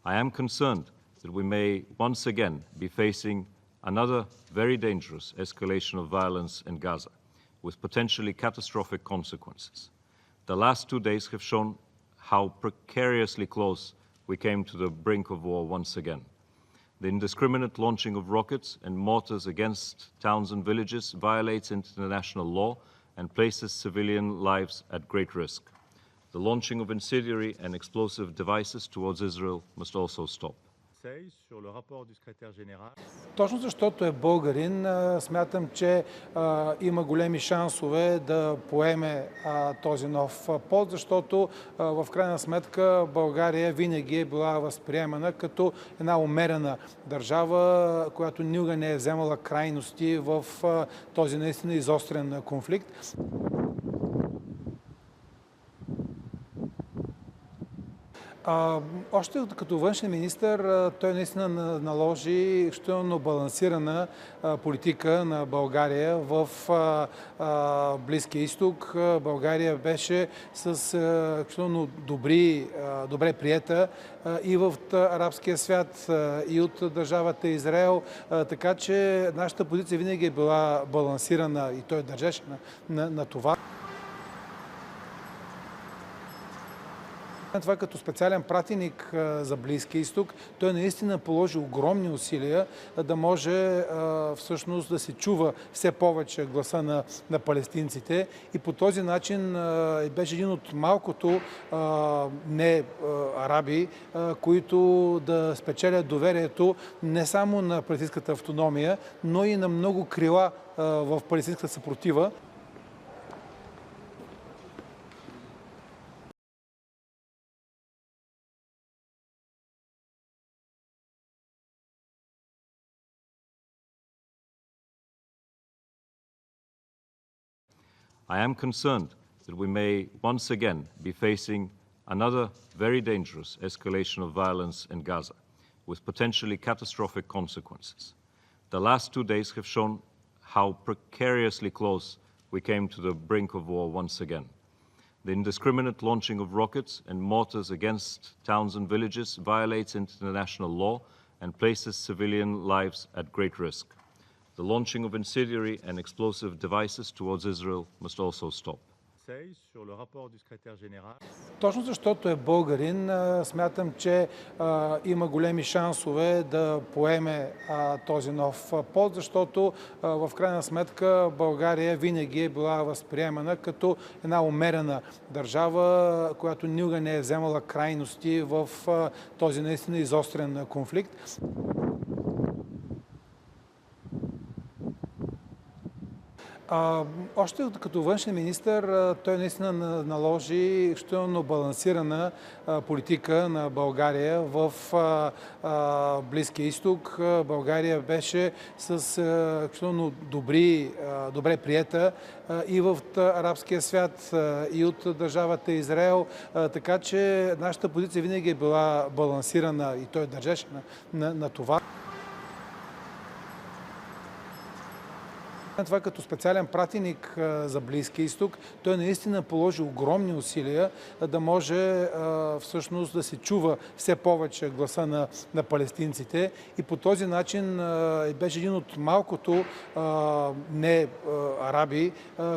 I am concerned that we may once again be facing another very dangerous escalation of violence in Gaza, with potentially catastrophic consequences. The last 2 days have shown how precariously close we came to the brink of war once again. The indiscriminate launching of rockets and mortars against towns and villages violates international law and places civilian lives at great risk. The launching of incendiary and explosive devices towards Israel must also stop. Точно защото е българин, смятам, че има големи шансове да поеме този нов пост, защото в крайна сметка България винаги е била възприемана като една умерена държава, която никога не е вземала крайности в този наистина изострен конфликт. Още като външен министър той наистина наложи изключително балансирана политика на България в Близкия изток. България беше с изключително добре приета и в арабския свят, и от държавата Израел, така че нашата позиция винаги е била балансирана и той държеше на това. Това като специален пратеник за Близкия изток, той наистина положи огромни усилия да може всъщност да се чува все повече гласа на палестинците и по този начин беше един от малкото не араби, които да спечелят доверието не само на палестинската автономия, но и на много крила в палестинската съпротива. I am concerned that we may once again be facing another very dangerous escalation of violence in Gaza, with potentially catastrophic consequences. The last 2 days have shown how precariously close we came to the brink of war once again. The indiscriminate launching of rockets and mortars against towns and villages violates international law and places civilian lives at great risk. The launching of incendiary and explosive devices towards Israel must also stop. Точно защото е българин, смятам, че има големи шансове да поеме този нов пост, защото в крайна сметка България винаги е била възприемана като една умерена държава, която никога не е вземала крайности в този наистина изострен конфликт. Още като външен министър той наистина наложи изключително балансирана политика на България в Близкия изток. България беше с изключително добре приета и в арабския свят, и от държавата Израел, така че нашата позиция винаги е била балансирана и той държеше на това. Това като специален пратеник за Близкия изток, той наистина положи огромни усилия да може всъщност да се чува все повече гласа на палестинците и по този начин беше един от малкото не араби,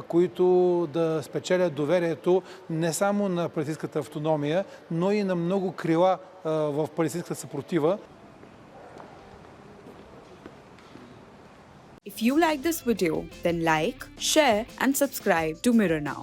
които да спечелят доверието не само на палестинската автономия, но и на много крила в палестинската съпротива. If you like this video, then like, share and subscribe to Mirror Now.